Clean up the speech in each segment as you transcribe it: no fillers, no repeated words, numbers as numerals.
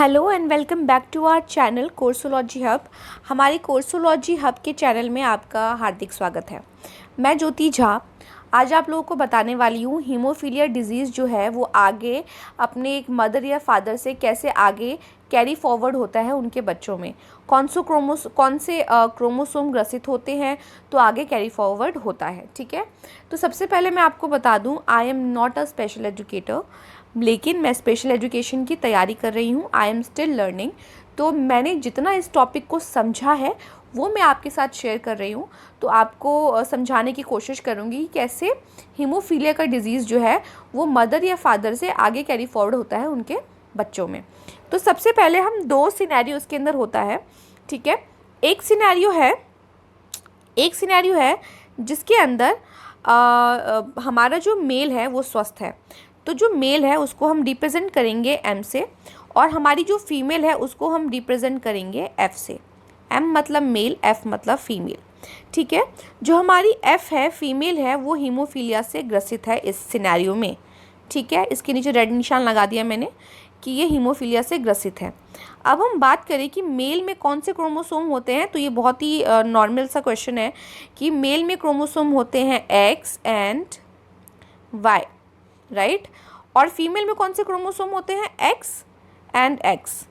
Hello and welcome back to our channel coursology hub. हमारी coursology hub के channel में आपका हार्दिक स्वागत है। मैं ज्योति झा आज आप लोगों को बताने वाली हूँ हीमोफीलिया डिज़ीज़ जो है वो आगे अपने एक मदर या फादर से कैसे आगे कैरी फॉरवर्ड होता है उनके बच्चों में, कौन से क्रोमोसोम ग्रसित होते हैं तो आगे कैरी फॉरवर्ड होता है। ठीक है, तो सबसे पहले मैं आपको बता दूं, I am not a special educator, लेकिन मैं स्पेशल एजुकेशन की तैयारी कर रही हूँ। I am still learning. तो मैंने जितना इस टॉपिक को समझा है वो मैं आपके साथ शेयर कर रही हूँ। तो आपको समझाने की कोशिश करूँगी कि कैसे हीमोफीलिया का डिज़ीज़ जो है वो मदर या फादर से आगे कैरी फॉरवर्ड होता है उनके बच्चों में। तो सबसे पहले हम दो सिनेरियो इसके अंदर होता है। ठीक है, एक सिनेरियो है जिसके अंदर हमारा जो मेल है वो स्वस्थ है, तो जो मेल है उसको हम रिप्रेजेंट करेंगे एम से, और हमारी जो फीमेल है उसको हम रिप्रेजेंट करेंगे एफ से। एम मतलब मेल, एफ मतलब फीमेल। ठीक है, जो हमारी एफ है, फीमेल है, वो हीमोफीलिया से ग्रसित है इस सिनेरियो में। ठीक है, इसके नीचे रेड निशान लगा दिया मैंने कि ये हीमोफीलिया से ग्रसित है। अब हम बात करें कि मेल में कौन से क्रोमोसोम होते हैं, तो ये बहुत ही नॉर्मल सा क्वेश्चन है कि मेल में क्रोमोसोम होते हैं एक्स एंड वाई, राइट, और फीमेल में कौन से क्रोमोसोम होते हैं एक्स एंड एक्स।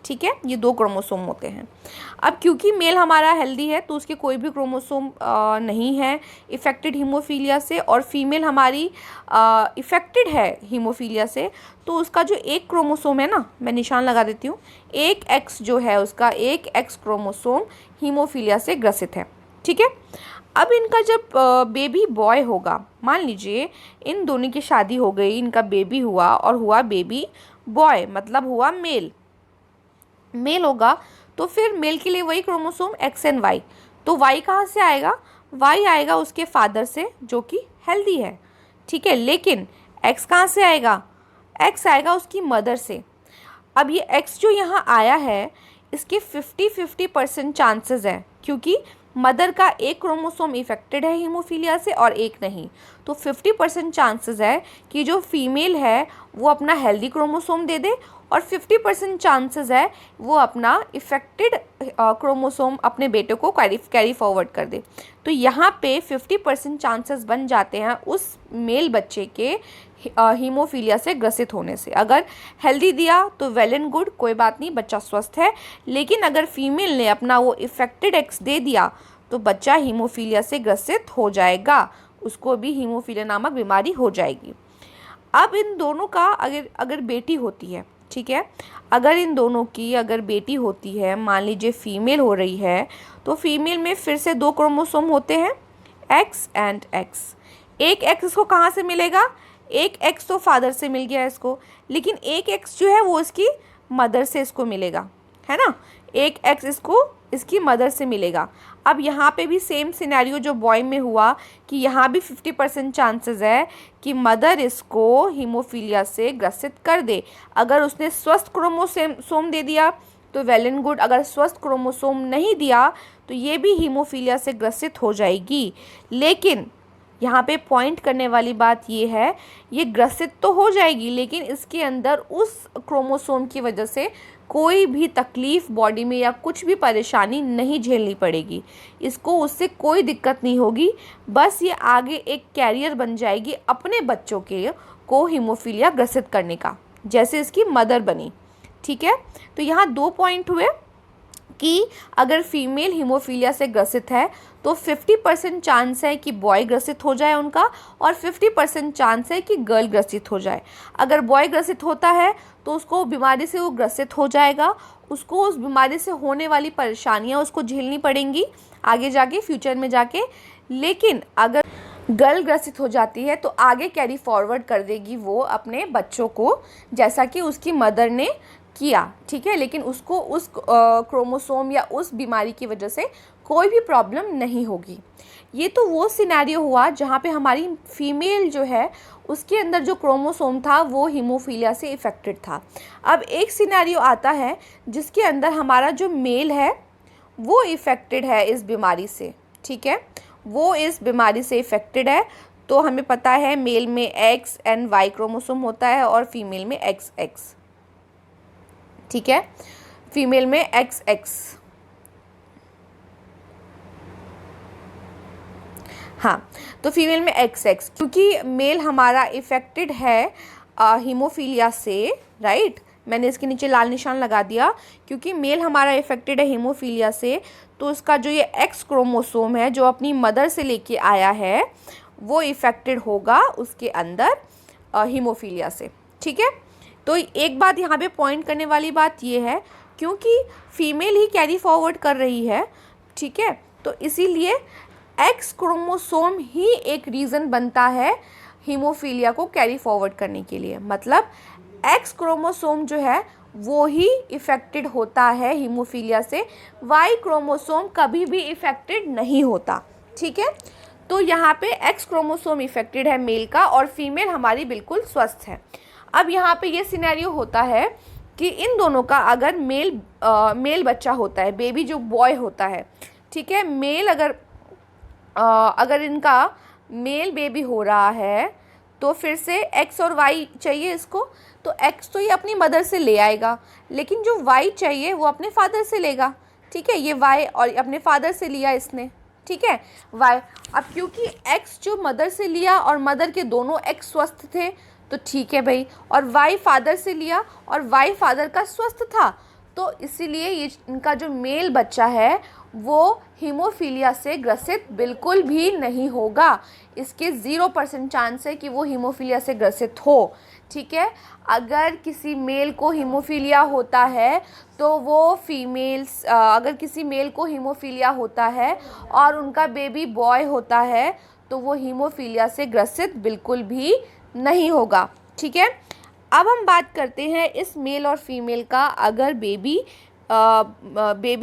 ठीक है, ये दो क्रोमोसोम होते हैं। अब क्योंकि मेल हमारा हेल्दी है तो उसके कोई भी क्रोमोसोम नहीं है इफ़ेक्टेड हीमोफीलिया से, और फीमेल हमारी इफ़ेक्टेड है हीमोफीलिया से, तो उसका जो एक क्रोमोसोम है ना, मैं निशान लगा देती हूँ, एक एक्स जो है उसका एक एक्स क्रोमोसोम हीमोफीलिया से ग्रसित है। ठीक है, अब इनका जब बेबी बॉय होगा, मान लीजिए इन दोनों की शादी हो गई, इनका बेबी हुआ और हुआ बेबी बॉय, मतलब हुआ मेल होगा, तो फिर मेल के लिए वही क्रोमोसोम एक्स एंड वाई। तो वाई कहाँ से आएगा? वाई आएगा उसके फादर से जो कि हेल्दी है। ठीक है, लेकिन एक्स कहाँ से आएगा? एक्स आएगा उसकी मदर से। अब ये एक्स जो यहाँ आया है इसके 50-50% चांसेस हैं, क्योंकि मदर का एक क्रोमोसोम इफेक्टेड है हीमोफीलिया से और एक नहीं, तो 50% चांसेस है कि जो फीमेल है वो अपना हेल्दी क्रोमोसोम दे दे, और 50% चांसेस है वो अपना इफेक्टेड क्रोमोसोम अपने बेटे को कैरी फॉरवर्ड कर दे। तो यहाँ पे 50% चांसेस बन जाते हैं उस मेल बच्चे के हीमोफीलिया से ग्रसित होने से। अगर हेल्दी दिया तो वेल एंड गुड, कोई बात नहीं, बच्चा स्वस्थ है। लेकिन अगर फीमेल ने अपना वो इफेक्टेड एक्स दे दिया तो बच्चा हीमोफीलिया से ग्रसित हो जाएगा, उसको भी हीमोफीलिया नामक बीमारी हो जाएगी। अब इन दोनों का अगर बेटी होती है, ठीक है, अगर इन दोनों की अगर बेटी होती है, मान लीजिए फीमेल हो रही है, तो फीमेल में फिर से दो क्रोमोसोम होते हैं एक्स एंड एक्स। एक एक्स इसको कहाँ से मिलेगा? एक एक्स तो फादर से मिल गया इसको, लेकिन एक एक्स जो है वो इसकी मदर से इसको मिलेगा, है ना। एक एक्स इसको इसकी मदर से मिलेगा। अब यहाँ पे भी सेम सिनेरियो जो बॉय में हुआ कि यहाँ भी 50% चांसेस है कि मदर इसको हीमोफीलिया से ग्रसित कर दे। अगर उसने स्वस्थ क्रोमोसोम दे दिया तो वेल एंड गुड, अगर स्वस्थ क्रोमोसोम नहीं दिया तो ये भी हीमोफीलिया से ग्रसित हो जाएगी। लेकिन यहाँ पे पॉइंट करने वाली बात ये है, ये ग्रसित तो हो जाएगी लेकिन इसके अंदर उस क्रोमोसोम की वजह से कोई भी तकलीफ़ बॉडी में या कुछ भी परेशानी नहीं झेलनी पड़ेगी, इसको उससे कोई दिक्कत नहीं होगी। बस ये आगे एक कैरियर बन जाएगी अपने बच्चों के को हीमोफीलिया ग्रसित करने का, जैसे इसकी मदर बनी। ठीक है, तो यहाँ दो पॉइंट हुए कि अगर फीमेल हीमोफीलिया से ग्रसित है तो 50% चांस है कि बॉय ग्रसित हो जाए उनका, और 50% चांस है कि गर्ल ग्रसित हो जाए। अगर बॉय ग्रसित होता है तो उसको बीमारी से वो ग्रसित हो जाएगा, उसको उस बीमारी से होने वाली परेशानियां उसको झेलनी पड़ेंगी आगे जाके, फ्यूचर में जाके। लेकिन अगर गर्ल ग्रसित हो जाती है तो आगे कैरी फॉरवर्ड कर देगी वो अपने बच्चों को, जैसा कि उसकी मदर ने किया। ठीक है, लेकिन उसको उस क्रोमोसोम या उस बीमारी की वजह से कोई भी प्रॉब्लम नहीं होगी। ये तो वो सिनेरियो हुआ जहाँ पे हमारी फीमेल जो है उसके अंदर जो क्रोमोसोम था वो हीमोफीलिया से इफ़ेक्टेड था। अब एक सिनेरियो आता है जिसके अंदर हमारा जो मेल है वो इफ़ेक्टेड है इस बीमारी से। ठीक है, वो इस बीमारी से इफ़ेक्टेड है, तो हमें पता है मेल में एक्स एंड वाई क्रोमोसोम होता है और फीमेल में एक्स एक्स। ठीक है, फीमेल में XX। हाँ, तो फीमेल में XX, क्योंकि मेल हमारा इफ़ेक्टेड है हीमोफीलिया से, राइट। मैंने इसके नीचे लाल निशान लगा दिया, क्योंकि मेल हमारा इफ़ेक्टेड है हीमोफीलिया से, तो उसका जो ये X क्रोमोसोम है जो अपनी मदर से लेके आया है वो इफ़ेक्टेड होगा उसके अंदर हीमोफीलिया से, ठीक है। तो एक बात यहाँ पे पॉइंट करने वाली बात ये है, क्योंकि फीमेल ही कैरी फॉरवर्ड कर रही है, ठीक है, तो इसीलिए X क्रोमोसोम ही एक रीज़न बनता है हीमोफीलिया को कैरी फॉरवर्ड करने के लिए। मतलब X क्रोमोसोम जो है वो ही इफ़ेक्टेड होता है हीमोफीलिया से, Y क्रोमोसोम कभी भी इफ़ेक्टेड नहीं होता, ठीक है। तो यहाँ पे X क्रोमोसोम इफ़ेक्टेड है मेल का और फीमेल हमारी बिल्कुल स्वस्थ है। अब यहाँ पे ये सिनेरियो होता है कि इन दोनों का अगर मेल बच्चा होता है, बेबी जो बॉय होता है, ठीक है, मेल अगर इनका मेल बेबी हो रहा है तो फिर से X और Y चाहिए इसको, तो X तो ये अपनी मदर से ले आएगा, लेकिन जो Y चाहिए वो अपने फादर से लेगा, ठीक है। ये Y और अपने फादर से लिया इसने, ठीक है, Y। अब क्योंकि X जो मदर से लिया और मदर के दोनों X स्वस्थ थे तो ठीक है भाई, और Y फादर से लिया और Y फादर का स्वस्थ था, तो इसीलिए ये इनका जो मेल बच्चा है वो हीमोफीलिया से ग्रसित बिल्कुल भी नहीं होगा। इसके 0% चांस है कि वो हीमोफीलिया से ग्रसित हो, ठीक है। अगर किसी मेल को हीमोफीलिया होता है तो वो फीमेल्स, अगर किसी मेल को हीमोफीलिया होता है और उनका बेबी बॉय होता है तो वो हीमोफीलिया से ग्रसित बिल्कुल भी नहीं होगा, ठीक है। अब हम बात करते हैं इस मेल और फीमेल का। अगर बेबी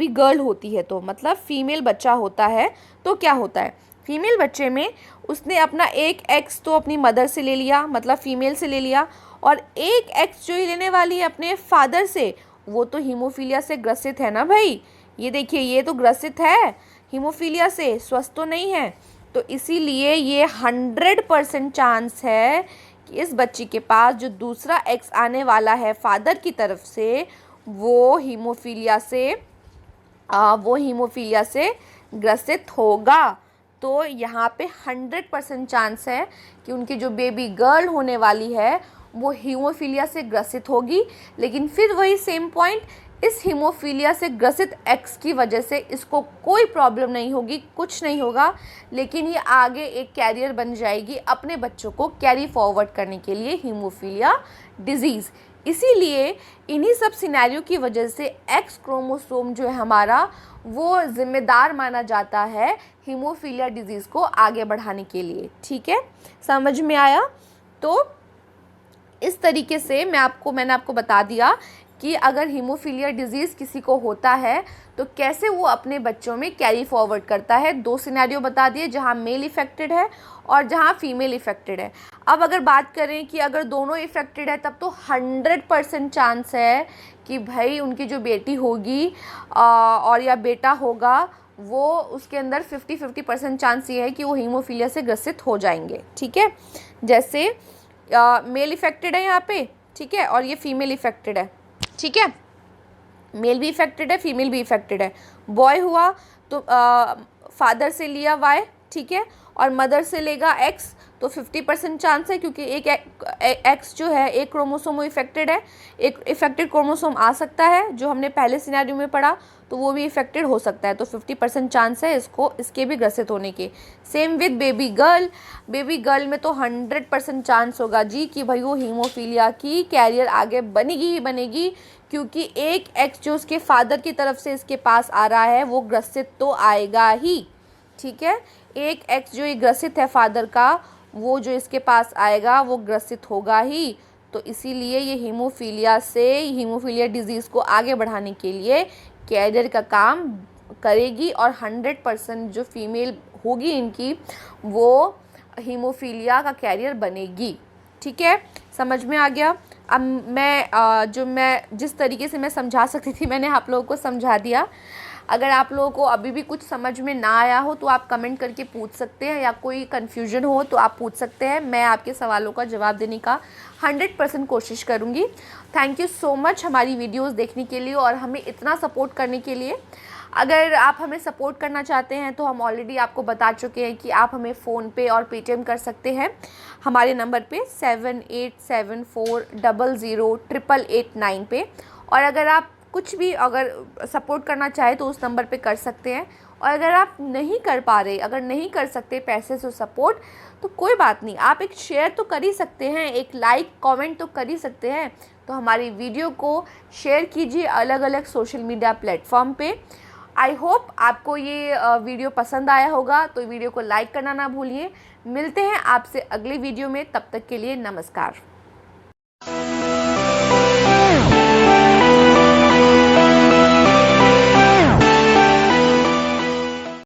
गर्ल होती है तो मतलब फीमेल बच्चा होता है तो क्या होता है, फीमेल बच्चे में उसने अपना एक X तो अपनी मदर से ले लिया, मतलब फीमेल से ले लिया, और एक X जो लेने वाली है अपने फादर से, वो तो हीमोफीलिया से ग्रसित है ना भाई। ये देखिए, ये तो ग्रसित है हीमोफीलिया से, स्वस्थ तो नहीं है। तो इसीलिए ये 100% चांस है कि इस बच्ची के पास जो दूसरा X आने वाला है फादर की तरफ से वो हीमोफीलिया से ग्रसित होगा। तो यहाँ पे 100% चांस है कि उनकी जो बेबी गर्ल होने वाली है वो हीमोफीलिया से ग्रसित होगी। लेकिन फिर वही सेम पॉइंट, इस हीमोफीलिया से ग्रसित X की वजह से इसको कोई प्रॉब्लम नहीं होगी, कुछ नहीं होगा, लेकिन ये आगे एक कैरियर बन जाएगी अपने बच्चों को कैरी फॉरवर्ड करने के लिए हीमोफीलिया डिजीज़। इसीलिए इन्हीं सब सिनेरियो की वजह से X क्रोमोसोम जो है हमारा वो ज़िम्मेदार माना जाता है हीमोफीलिया डिजीज़ को आगे बढ़ाने के लिए, ठीक है। समझ में आया? तो इस तरीके से मैंने आपको बता दिया कि अगर हीमोफीलिया डिजीज़ किसी को होता है तो कैसे वो अपने बच्चों में कैरी फॉरवर्ड करता है। 2 सिनेरियो बता दिए, जहाँ मेल इफ़ेक्टेड है और जहाँ फीमेल इफ़ेक्टेड है। अब अगर बात करें कि अगर दोनों इफ़ेक्टेड है तब तो 100% चांस है कि भाई उनकी जो बेटी होगी और या बेटा होगा वो उसके अंदर 50-50% चांस ये है कि वो हीमोफीलिया से ग्रसित हो जाएंगे, ठीक है। जैसे मेल इफ़ेक्टेड है यहाँ पे, ठीक है, और ये फीमेल इफ़ेक्टेड है, ठीक है। मेल भी इफ़ेक्टेड है, फीमेल भी इफ़ेक्टेड है। बॉय हुआ तो फादर से लिया Y, ठीक है, और मदर से लेगा X, तो 50% चांस है, क्योंकि एक X जो है एक क्रोमोसोम इफ़ेक्टेड है, एक इफ़ेक्टेड क्रोमोसोम आ सकता है जो हमने पहले सिनेरियो में पढ़ा, तो वो भी इफ़ेक्टेड हो सकता है। तो 50% चांस है इसके भी ग्रसित होने के। सेम विद बेबी गर्ल में तो 100% चांस होगा जी कि भाई वो हीमोफीलिया की कैरियर आगे बनेगी ही बनेगी, क्योंकि एक X जो उसके फादर की तरफ से इसके पास आ रहा है वो ग्रसित तो आएगा ही, ठीक है। एक X जो ये ग्रसित है फादर का, वो जो इसके पास आएगा वो ग्रसित होगा ही। तो इसीलिए ये हीमोफीलिया डिजीज़ को आगे बढ़ाने के लिए कैरियर का काम करेगी, और 100% जो फीमेल होगी इनकी वो हीमोफीलिया का कैरियर बनेगी, ठीक है। समझ में आ गया? अब मैं जिस तरीके से मैं समझा सकती थी मैंने आप लोगों को समझा दिया। अगर आप लोगों को अभी भी कुछ समझ में ना आया हो तो आप कमेंट करके पूछ सकते हैं, या कोई कन्फ्यूजन हो तो आप पूछ सकते हैं। मैं आपके सवालों का जवाब देने का 100% कोशिश करूँगी। थैंक यू सो मच हमारी वीडियोज़ देखने के लिए और हमें इतना सपोर्ट करने के लिए। अगर आप हमें सपोर्ट करना चाहते हैं तो हम ऑलरेडी आपको बता चुके हैं कि आप हमें फ़ोनपे और पेटीएम कर सकते हैं हमारे नंबर पे 7874008889 पे। और अगर आप कुछ भी अगर सपोर्ट करना चाहे तो उस नंबर पे कर सकते हैं। और अगर आप नहीं कर पा रहे, अगर नहीं कर सकते पैसे से सपोर्ट, तो कोई बात नहीं, आप एक शेयर तो कर ही सकते हैं, एक लाइक कमेंट तो कर ही सकते हैं। तो हमारी वीडियो को शेयर कीजिए अलग अलग सोशल मीडिया प्लेटफॉर्म पे। आई होप आपको ये वीडियो पसंद आया होगा, तो वीडियो को लाइक करना ना भूलिए। मिलते हैं आपसे अगले वीडियो में, तब तक के लिए नमस्कार।